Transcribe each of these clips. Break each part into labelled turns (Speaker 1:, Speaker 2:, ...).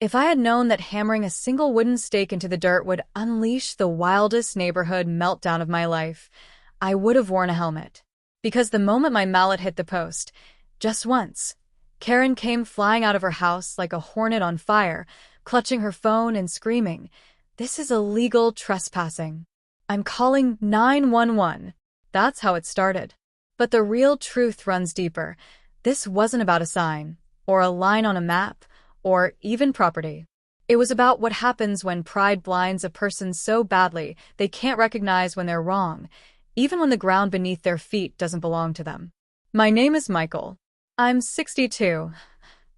Speaker 1: If I had known that hammering a single wooden stake into the dirt would unleash the wildest neighborhood meltdown of my life, I would have worn a helmet. Because the moment my mallet hit the post, just once, Karen came flying out of her house like a hornet on fire, clutching her phone and screaming, "This is illegal trespassing. I'm calling 911." That's how it started. But the real truth runs deeper. This wasn't about a sign, or a line on a map, or even property. It was about what happens when pride blinds a person so badly they can't recognize when they're wrong, even when the ground beneath their feet doesn't belong to them. My name is Michael. I'm 62,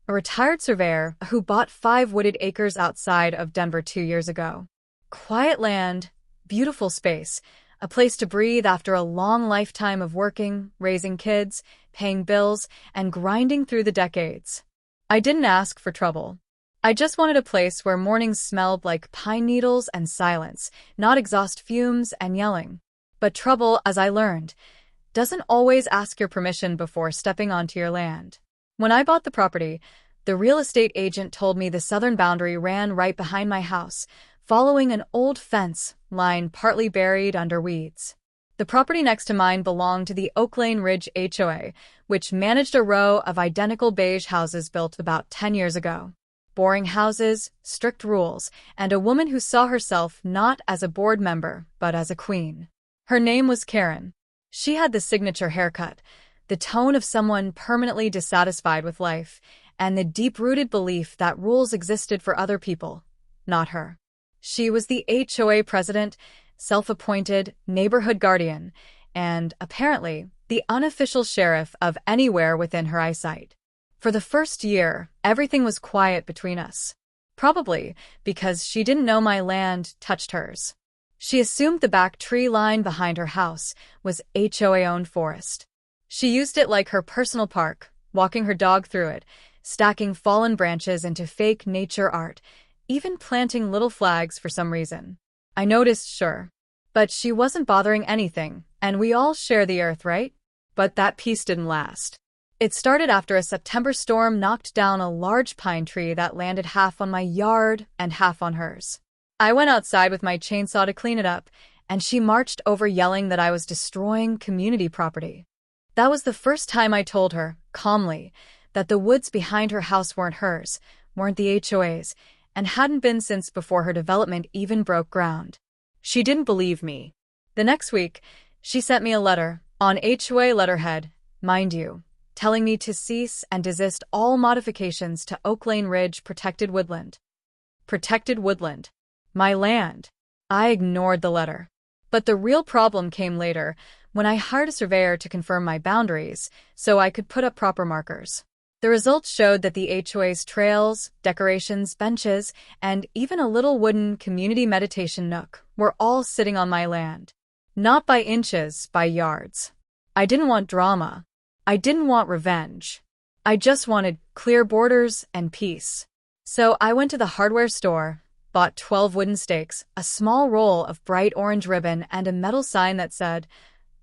Speaker 1: a retired surveyor who bought 5 wooded acres outside of Denver 2 years ago. Quiet land, beautiful space, a place to breathe after a long lifetime of working, raising kids, paying bills, and grinding through the decades. I didn't ask for trouble. I just wanted a place where mornings smelled like pine needles and silence, not exhaust fumes and yelling. But trouble, as I learned, doesn't always ask your permission before stepping onto your land. When I bought the property, the real estate agent told me the southern boundary ran right behind my house, following an old fence line partly buried under weeds. The property next to mine belonged to the Oak Lane Ridge HOA, which managed a row of identical beige houses built about 10 years ago. Boring houses, strict rules, and a woman who saw herself not as a board member, but as a queen. Her name was Karen. She had the signature haircut, the tone of someone permanently dissatisfied with life, and the deep-rooted belief that rules existed for other people, not her. She was the HOA president, self-appointed neighborhood guardian, and, apparently, the unofficial sheriff of anywhere within her eyesight. For the first year, everything was quiet between us. Probably because she didn't know my land touched hers. She assumed the back tree line behind her house was HOA-owned forest. She used it like her personal park, walking her dog through it, stacking fallen branches into fake nature art, even planting little flags for some reason. I noticed, sure. But she wasn't bothering anything, and we all share the earth, right? But that peace didn't last. It started after a September storm knocked down a large pine tree that landed half on my yard and half on hers. I went outside with my chainsaw to clean it up, and she marched over yelling that I was destroying community property. That was the first time I told her, calmly, that the woods behind her house weren't hers, weren't the HOA's, and hadn't been since before her development even broke ground. She didn't believe me. The next week, she sent me a letter, on HOA letterhead, mind you, telling me to cease and desist all modifications to Oak Lane Ridge Protected Woodland. Protected woodland. My land. I ignored the letter. But the real problem came later, when I hired a surveyor to confirm my boundaries, so I could put up proper markers. The results showed that the HOA's trails, decorations, benches, and even a little wooden community meditation nook were all sitting on my land. Not by inches, by yards. I didn't want drama. I didn't want revenge. I just wanted clear borders and peace. So I went to the hardware store, bought 12 wooden stakes, a small roll of bright orange ribbon, and a metal sign that said,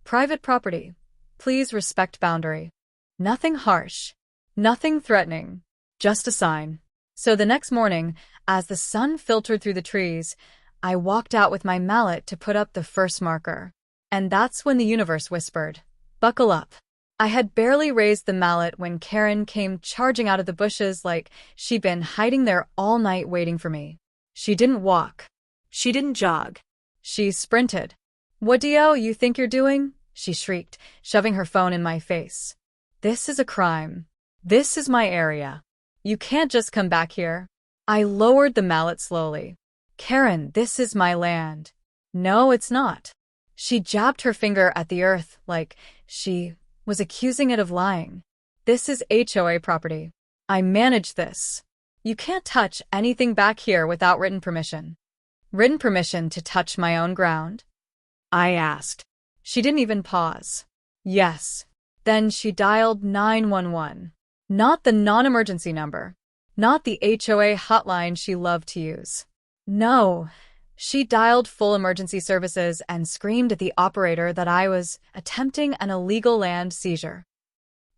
Speaker 1: "Private property. Please respect boundary." Nothing harsh. Nothing threatening. Just a sign. So the next morning, as the sun filtered through the trees, I walked out with my mallet to put up the first marker. And that's when the universe whispered, "Buckle up." I had barely raised the mallet when Karen came charging out of the bushes like she'd been hiding there all night waiting for me. She didn't walk. She didn't jog. She sprinted. "What do you think you're doing?" she shrieked, shoving her phone in my face. "This is a crime. This is my area. You can't just come back here." I lowered the mallet slowly. "Karen, this is my land." "No, it's not." She jabbed her finger at the earth like she was accusing it of lying. "This is HOA property. I manage this. You can't touch anything back here without written permission." "Written permission to touch my own ground?" I asked. She didn't even pause. "Yes." Then she dialed 911. Not the non-emergency number. Not the HOA hotline she loved to use. No. She dialed full emergency services and screamed at the operator that I was attempting an illegal land seizure.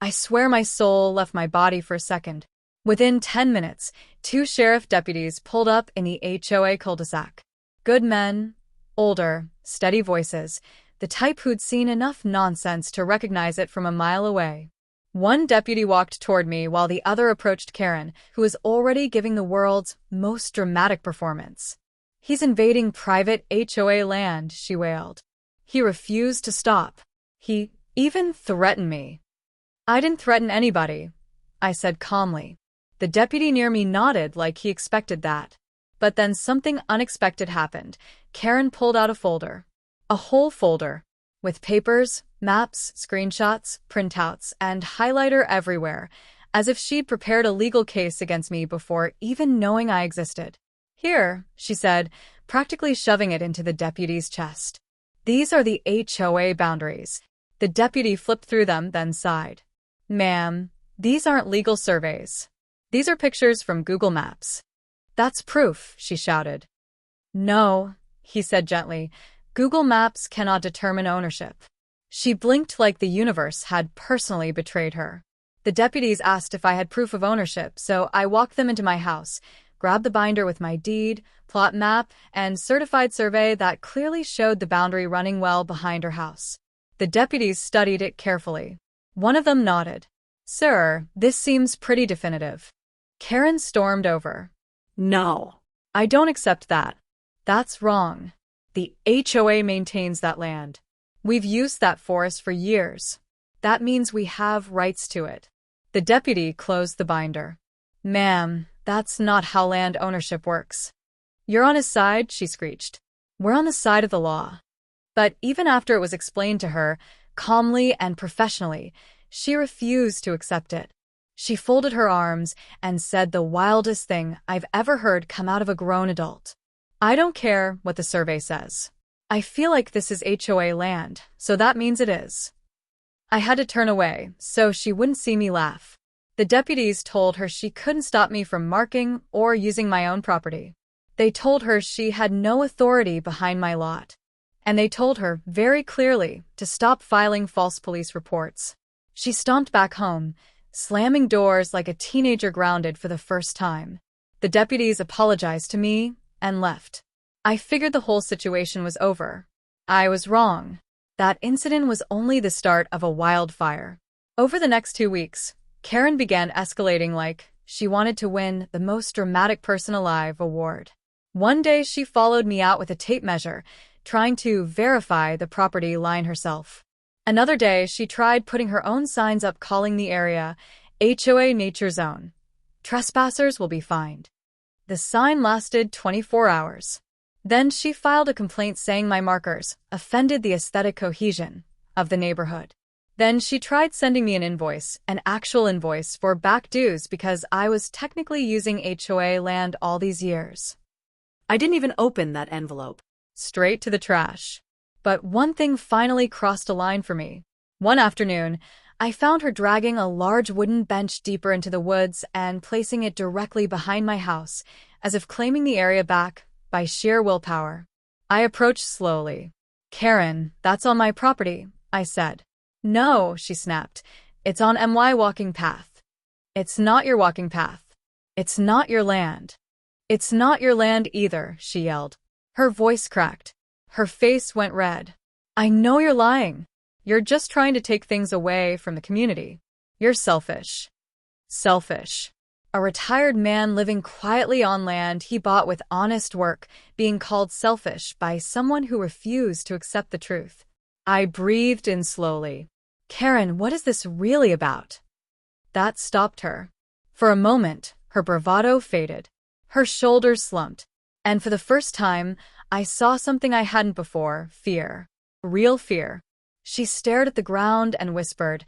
Speaker 1: I swear my soul left my body for a second. Within 10 minutes, 2 sheriff deputies pulled up in the HOA cul-de-sac. Good men, older, steady voices, the type who'd seen enough nonsense to recognize it from a mile away. One deputy walked toward me while the other approached Karen, who was already giving the world's most dramatic performance. "He's invading private HOA land," she wailed. "He refused to stop. He even threatened me." "I didn't threaten anybody," I said calmly. The deputy near me nodded like he expected that. But then something unexpected happened. Karen pulled out a folder. A whole folder. With papers, maps, screenshots, printouts, and highlighter everywhere, as if she'd prepared a legal case against me before even knowing I existed. "Here," she said, practically shoving it into the deputy's chest. "These are the HOA boundaries." The deputy flipped through them, then sighed. "Ma'am, these aren't legal surveys. These are pictures from Google Maps." "That's proof," she shouted. "No," he said gently. "Google Maps cannot determine ownership." She blinked like the universe had personally betrayed her. The deputies asked if I had proof of ownership, so I walked them into my house, grabbed the binder with my deed, plot map, and certified survey that clearly showed the boundary running well behind her house. The deputies studied it carefully. One of them nodded. "Sir, this seems pretty definitive." Karen stormed over. "No, I don't accept that. That's wrong. The HOA maintains that land. We've used that forest for years. That means we have rights to it." The deputy closed the binder. "Ma'am, that's not how land ownership works." "You're on his side," she screeched. "We're on the side of the law." But even after it was explained to her, calmly and professionally, she refused to accept it. She folded her arms and said the wildest thing I've ever heard come out of a grown adult. "I don't care what the survey says. I feel like this is HOA land, so that means it is." I had to turn away so she wouldn't see me laugh. The deputies told her she couldn't stop me from marking or using my own property. They told her she had no authority behind my lot. And they told her very clearly to stop filing false police reports. She stomped back home, slamming doors like a teenager grounded for the first time. The deputies apologized to me and left. I figured the whole situation was over. I was wrong. That incident was only the start of a wildfire. Over the next 2 weeks, Karen began escalating like she wanted to win the Most Dramatic Person Alive award. One day she followed me out with a tape measure, trying to verify the property line herself. Another day, she tried putting her own signs up calling the area HOA Nature Zone. "Trespassers will be fined." The sign lasted 24 hours. Then she filed a complaint saying my markers offended the aesthetic cohesion of the neighborhood. Then she tried sending me an actual invoice for back dues because I was technically using HOA land all these years. I didn't even open that envelope. Straight to the trash. But one thing finally crossed a line for me. One afternoon, I found her dragging a large wooden bench deeper into the woods and placing it directly behind my house, as if claiming the area back by sheer willpower. I approached slowly. "Karen, that's on my property," I said. "No," she snapped. "It's on my walking path." "It's not your walking path. It's not your land." "It's not your land either," she yelled. Her voice cracked. Her face went red. "I know you're lying. You're just trying to take things away from the community. You're selfish." Selfish. A retired man living quietly on land he bought with honest work, being called selfish by someone who refused to accept the truth. I breathed in slowly. "Karen, what is this really about?" That stopped her. For a moment, her bravado faded. Her shoulders slumped. And for the first time, I saw something I hadn't before: fear. Real fear. She stared at the ground and whispered,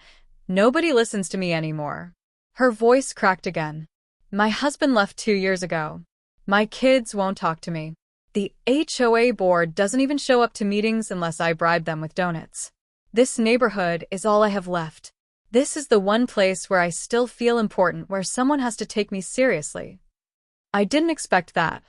Speaker 1: "Nobody listens to me anymore." Her voice cracked again. "My husband left 2 years ago. My kids won't talk to me. The HOA board doesn't even show up to meetings unless I bribe them with donuts. This neighborhood is all I have left. This is the one place where I still feel important, where someone has to take me seriously." I didn't expect that.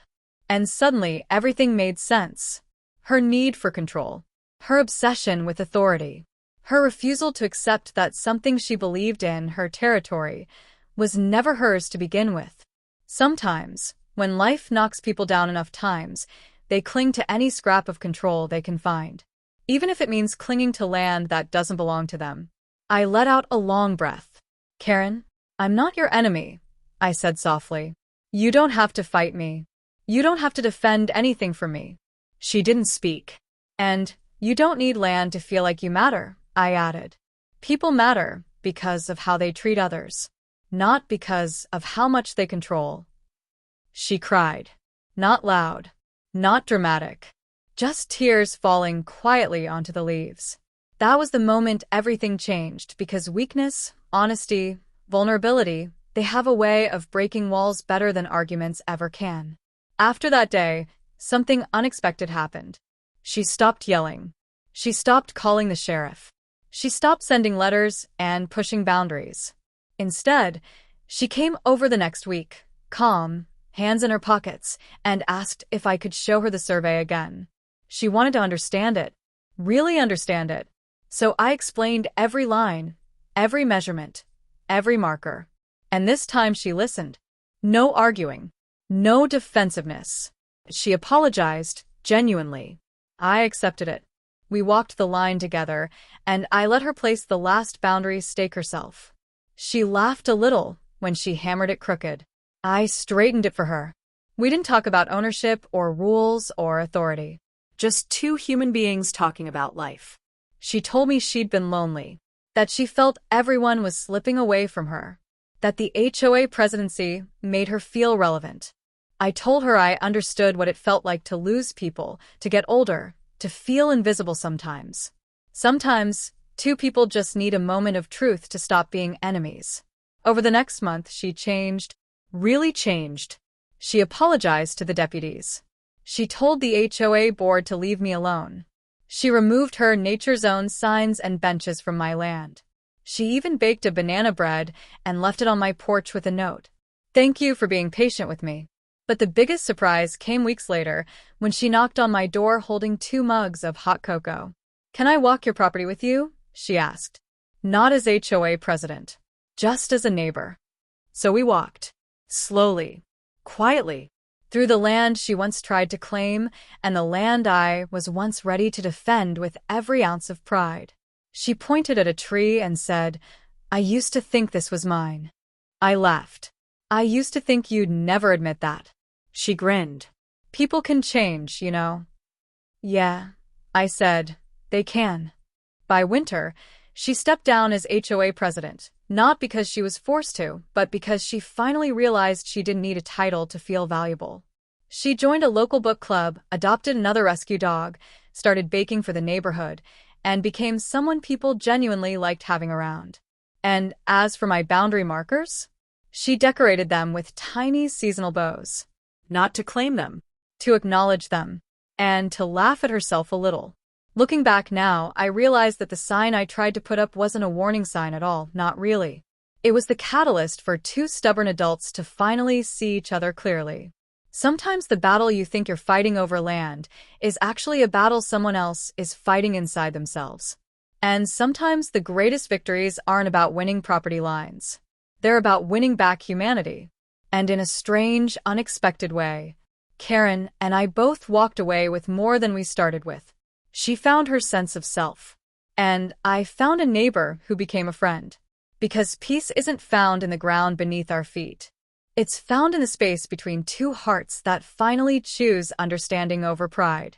Speaker 1: And suddenly, everything made sense. Her need for control. Her obsession with authority. Her refusal to accept that something she believed in, her territory, was never hers to begin with. Sometimes, when life knocks people down enough times, they cling to any scrap of control they can find, even if it means clinging to land that doesn't belong to them. I let out a long breath. "Karen, I'm not your enemy," I said softly. "You don't have to fight me. You don't have to defend anything from me." She didn't speak. "And you don't need land to feel like you matter," I added. "People matter because of how they treat others, not because of how much they control." She cried. Not loud, not dramatic, just tears falling quietly onto the leaves. That was the moment everything changed, because weakness, honesty, vulnerability, they have a way of breaking walls better than arguments ever can. After that day, something unexpected happened. She stopped yelling. She stopped calling the sheriff. She stopped sending letters and pushing boundaries. Instead, she came over the next week, calm, hands in her pockets, and asked if I could show her the survey again. She wanted to understand it, really understand it. So I explained every line, every measurement, every marker. And this time she listened. No arguing, no defensiveness. She apologized, genuinely. I accepted it. We walked the line together, and I let her place the last boundary stake herself. She laughed a little when she hammered it crooked. I straightened it for her. We didn't talk about ownership or rules or authority. Just two human beings talking about life. She told me she'd been lonely, that she felt everyone was slipping away from her, that the HOA presidency made her feel relevant. I told her I understood what it felt like to lose people, to get older, to feel invisible sometimes. Sometimes, two people just need a moment of truth to stop being enemies. Over the next month, she changed, really changed. She apologized to the deputies. She told the HOA board to leave me alone. She removed her nature zone signs and benches from my land. She even baked a banana bread and left it on my porch with a note. "Thank you for being patient with me." But the biggest surprise came weeks later when she knocked on my door holding 2 mugs of hot cocoa. "Can I walk your property with you?" she asked. Not as HOA president, just as a neighbor. So we walked, slowly, quietly, through the land she once tried to claim and the land I was once ready to defend with every ounce of pride. She pointed at a tree and said, "I used to think this was mine." I laughed. "I used to think you'd never admit that." She grinned. "People can change, you know." "Yeah," I said, "they can." By winter, she stepped down as HOA president, not because she was forced to, but because she finally realized she didn't need a title to feel valuable. She joined a local book club, adopted another rescue dog, started baking for the neighborhood, and became someone people genuinely liked having around. And as for my boundary markers, she decorated them with tiny seasonal bows. Not to claim them, to acknowledge them, and to laugh at herself a little. Looking back now, I realized that the sign I tried to put up wasn't a warning sign at all, not really. It was the catalyst for 2 stubborn adults to finally see each other clearly. Sometimes the battle you think you're fighting over land is actually a battle someone else is fighting inside themselves. And sometimes the greatest victories aren't about winning property lines. They're about winning back humanity. And in a strange, unexpected way, Karen and I both walked away with more than we started with. She found her sense of self. And I found a neighbor who became a friend. Because peace isn't found in the ground beneath our feet. It's found in the space between 2 hearts that finally choose understanding over pride.